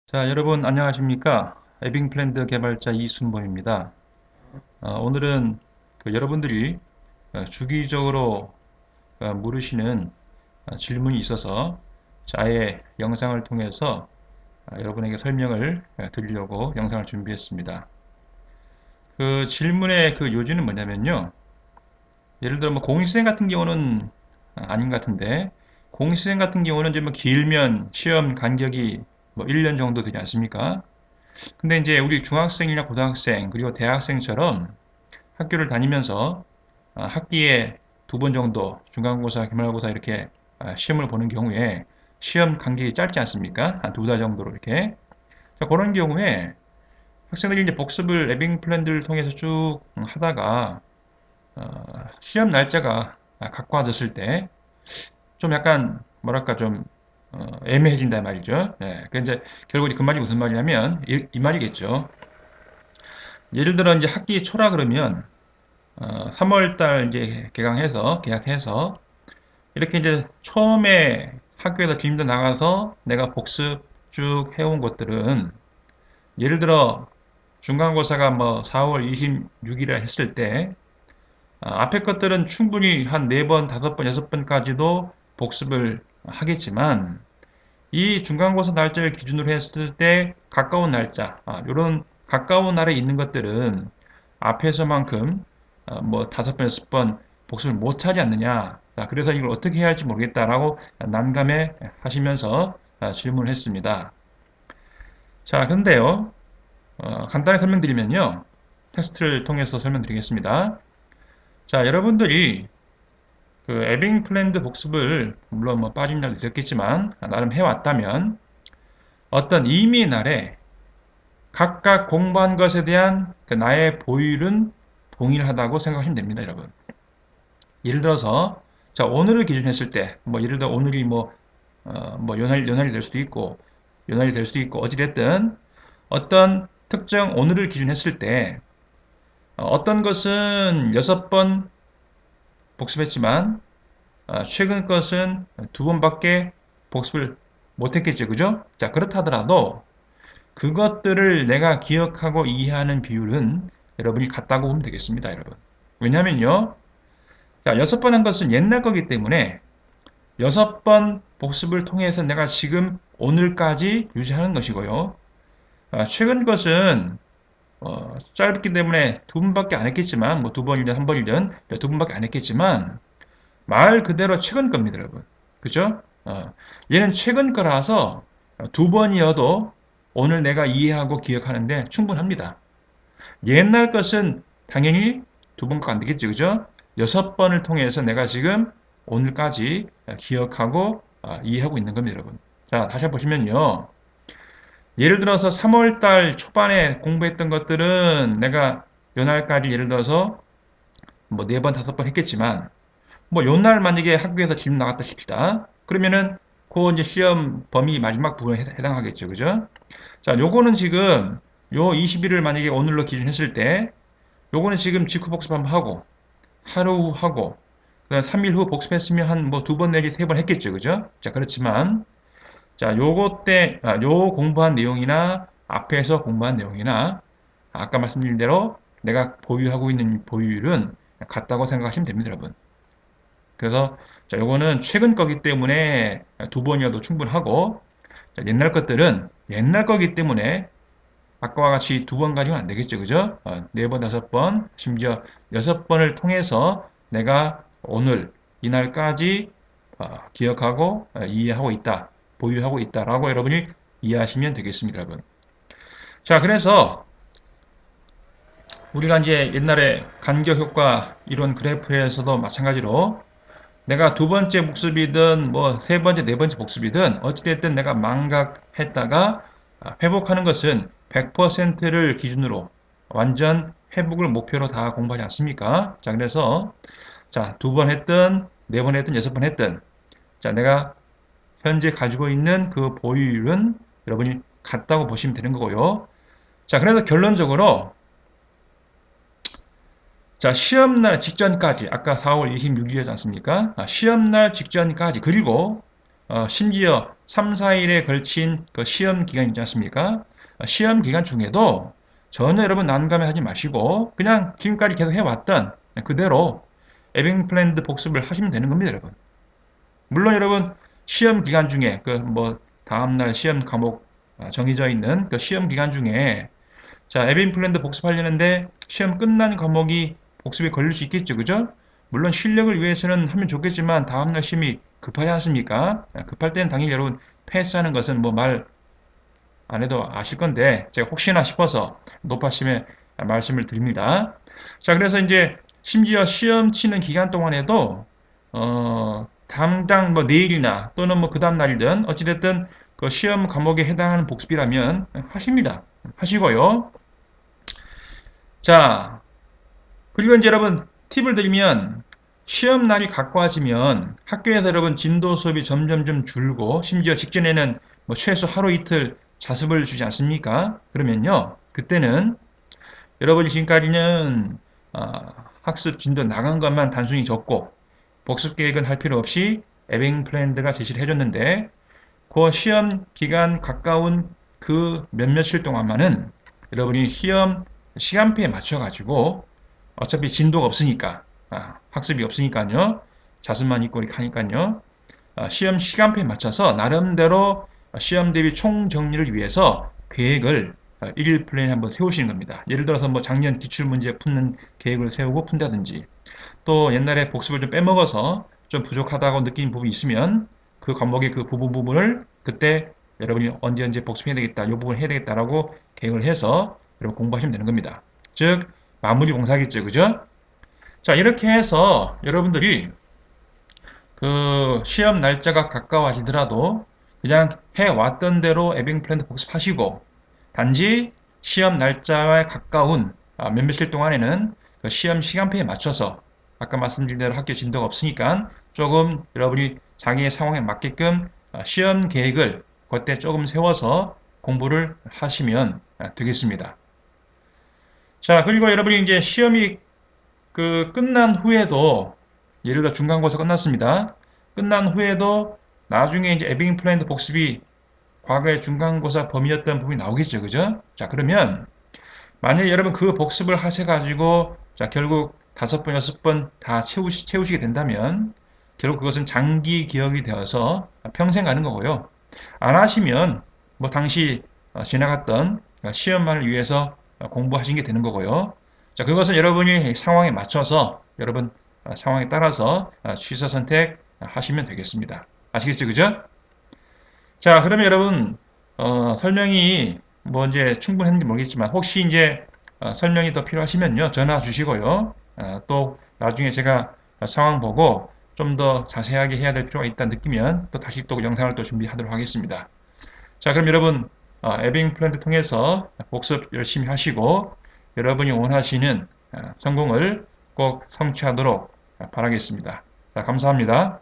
자, 여러분 안녕하십니까? 에빙플랜드 개발자 이순범입니다. 오늘은 여러분들이 주기적으로 물으시는 질문이 있어서 아예 영상을 통해서 여러분에게 설명을 드리려고 영상을 준비했습니다. 그 질문의 그 요지는 뭐냐면요. 예를 들어 뭐 공시생 같은 경우는 아닌 것 같은데, 공시생 같은 경우는 이제 뭐 길면 시험 간격이 뭐 1년 정도 되지 않습니까? 근데 이제 우리 중학생이나 고등학생 그리고 대학생처럼 학교를 다니면서 학기에 2번 정도 중간고사, 기말고사 이렇게 시험을 보는 경우에 시험 간격이 짧지 않습니까? 한 2달 정도로 이렇게. 자, 그런 경우에 학생들이 이제 복습을 에빙 플랜들을 통해서 쭉 하다가 시험 날짜가 가까워졌을 때 좀 약간 뭐랄까 좀 애매해진다 말이죠. 예, 그 이제 결국 그 말이 무슨 말이냐면 이 말이겠죠. 예를 들어 이제 학기 초라 그러면 3월 달 이제 계약해서 이렇게 이제 처음에 학교에서 진도 나가서 내가 복습 쭉 해온 것들은 예를 들어 중간고사가 뭐 4월 26일에 했을 때 앞에 것들은 충분히 한 4번, 5번, 6번까지도 복습을 하겠지만 이 중간고사 날짜를 기준으로 했을 때 가까운 날짜, 이런 가까운 날에 있는 것들은 앞에서만큼 뭐 5번, 6번 복습을 못 하지 않느냐. 자, 그래서 이걸 어떻게 해야 할지 모르겠다라고 난감해 하시면서 질문을 했습니다. 자, 근데요, 간단히 설명드리면요. 테스트를 통해서 설명드리겠습니다. 자, 여러분들이 그 에빙 플랜드 복습을 물론 뭐 빠진 날도 있었겠지만 나름 해왔다면 어떤 임의 날에 각각 공부한 것에 대한 그 나의 보율은 동일하다고 생각하시면 됩니다, 여러분. 예를 들어서, 자, 오늘을 기준했을 때, 뭐, 예를 들어 오늘이 뭐, 연날이 될 수도 있고, 연날이 될 수도 있고, 어찌됐든, 어떤 특정 오늘을 기준했을 때, 어떤 것은 6번 복습했지만, 최근 것은 2번밖에 복습을 못했겠죠, 그죠? 자, 그렇다 하더라도, 그것들을 내가 기억하고 이해하는 비율은 여러분이 같다고 보면 되겠습니다, 여러분. 왜냐면요. 자, 6번 한 것은 옛날 거기 때문에 6번 복습을 통해서 내가 지금 오늘까지 유지하는 것이고요. 최근 것은 짧기 때문에 2번밖에 안 했겠지만 뭐 2번이든 1번이든 2번밖에 안 했겠지만 말 그대로 최근 겁니다, 여러분. 그죠? 얘는 최근 거라서 2번이어도 오늘 내가 이해하고 기억하는데 충분합니다. 옛날 것은 당연히 2번가 안 되겠죠, 그죠? 6번을 통해서 내가 지금 오늘까지 기억하고 이해하고 있는 겁니다, 여러분. 자, 다시 한번 보시면요. 예를 들어서 3월 달 초반에 공부했던 것들은 내가 요날까지 예를 들어서 뭐 4번, 5번 했겠지만 뭐 요날 만약에 학교에서 질문 나갔다 칩시다. 그러면은 그 이제 시험 범위 마지막 부분에 해당하겠죠, 그죠? 자, 요거는 지금 요 20일을 만약에 오늘로 기준했을 때 요거는 지금 직후 복습 한번 하고 하루 후 하고 그다음 3일 후 복습했으면 한 뭐 2번 내지 3번 했겠죠. 그죠? 자, 그렇지만 자, 요 공부한 내용이나 앞에서 공부한 내용이나 아까 말씀드린 대로 내가 보유하고 있는 보유율은 같다고 생각하시면 됩니다, 여러분. 그래서 자, 요거는 최근 거기 때문에 2번이어도 충분하고 자, 옛날 것들은 옛날 거기 때문에 아까와 같이 2번 가지고는 안 되겠죠. 그죠? 4번, 5번, 심지어 6번을 통해서 내가 오늘, 이날까지 기억하고 이해하고 있다, 보유하고 있다라고 여러분이 이해하시면 되겠습니다, 여러분. 자, 그래서 우리가 이제 옛날에 간격 효과 이론 그래프에서도 마찬가지로 내가 2번째 복습이든 뭐 3번째, 4번째 복습이든 어찌됐든 내가 망각했다가 회복하는 것은 100%를 기준으로 완전 회복을 목표로 다 공부하지 않습니까? 자, 그래서 자, 2번 했든 4번 했든 6번 했든 자, 내가 현재 가지고 있는 그 보유율은 여러분이 같다고 보시면 되는 거고요. 자, 그래서 결론적으로 자, 시험날 직전까지, 아까 4월 26일이었지 않습니까? 시험날 직전까지, 그리고 심지어 3, 4일에 걸친 그 시험 기간 있지 않습니까? 시험 기간 중에도 전혀 여러분 난감해하지 마시고 그냥 지금까지 계속 해왔던 그대로 에빙 플랜드 복습을 하시면 되는 겁니다, 여러분. 물론 여러분 시험 기간 중에 그 뭐 다음날 시험 과목 정해져 있는 그 시험 기간 중에 자, 에빙 플랜드 복습하려는데 시험 끝난 과목이 복습에 걸릴 수 있겠죠, 그죠? 물론 실력을 위해서는 하면 좋겠지만 다음날 시험이 급하지 않습니까? 급할 때는 당연히 여러분 패스하는 것은 뭐 말 안 해도 아실 건데 제가 혹시나 싶어서 높아심에 말씀을 드립니다. 자, 그래서 이제 심지어 시험 치는 기간 동안에도 당장 뭐 내일이나 또는 뭐 그 다음 날이든 어찌됐든 그 시험 과목에 해당하는 복습이라면 하십니다. 하시고요. 자, 그리고 이제 여러분 팁을 드리면 시험 날이 가까워지면 학교에서 여러분 진도 수업이 점점 줄고 심지어 직전에는 뭐 최소 하루 이틀 자습을 주지 않습니까? 그러면요 그때는 여러분이 지금까지는 학습 진도 나간 것만 단순히 적고 복습 계획은 할 필요 없이 에빙 플랜드가 제시를 해줬는데 그 시험 기간 가까운 그 몇몇일 동안만은 여러분이 시험 시간표에 맞춰 가지고 어차피 진도가 없으니까 학습이 없으니까요 자습만 있고 이렇게 하니까요 시험 시간표에 맞춰서 나름대로 시험 대비 총정리를 위해서 계획을 일일 플랜 한번 세우시는 겁니다. 예를 들어서 뭐 작년 기출문제 푸는 계획을 세우고 푼다든지 또 옛날에 복습을 좀 빼먹어서 좀 부족하다고 느낀 부분이 있으면 그 과목의 그 부분을 그때 여러분이 언제 복습해야 되겠다, 이 부분 해야 되겠다라고 계획을 해서 여러분 공부하시면 되는 겁니다. 즉 마무리 공사겠죠, 그죠? 자, 이렇게 해서 여러분들이 그 시험 날짜가 가까워지더라도 그냥 해왔던 대로 에빙 플랜드 복습하시고 단지 시험 날짜에 가까운 몇몇일 동안에는 그 시험 시간표에 맞춰서 아까 말씀드린 대로 학교 진도가 없으니까 조금 여러분이 자기의 상황에 맞게끔 시험 계획을 그때 조금 세워서 공부를 하시면 되겠습니다. 자, 그리고 여러분이 이제 시험이 그 끝난 후에도 예를 들어 중간고사 끝났습니다. 끝난 후에도 나중에 이제 에빙 플랜드 복습이 과거의 중간고사 범위였던 부분이 나오겠죠, 그죠? 자, 그러면 만약에 여러분 그 복습을 하셔가지고 자 결국 5번, 6번 다 채우시게 된다면 결국 그것은 장기 기억이 되어서 평생 가는 거고요. 안 하시면 뭐 당시 지나갔던 시험만을 위해서 공부하신 게 되는 거고요. 자, 그것은 여러분이 상황에 맞춰서 여러분 상황에 따라서 취사 선택 하시면 되겠습니다. 아시겠죠, 그죠? 자, 그러면 여러분 설명이 뭐 이제 충분했는지 모르겠지만 혹시 이제 설명이 더 필요하시면요 전화 주시고요. 또 나중에 제가 상황 보고 좀 더 자세하게 해야 될 필요가 있다 느끼면 또 다시 또 영상을 또 준비하도록 하겠습니다. 자, 그럼 여러분 에빙 플랜드 통해서 복습 열심히 하시고 여러분이 원하시는 성공을 꼭 성취하도록 바라겠습니다. 자, 감사합니다.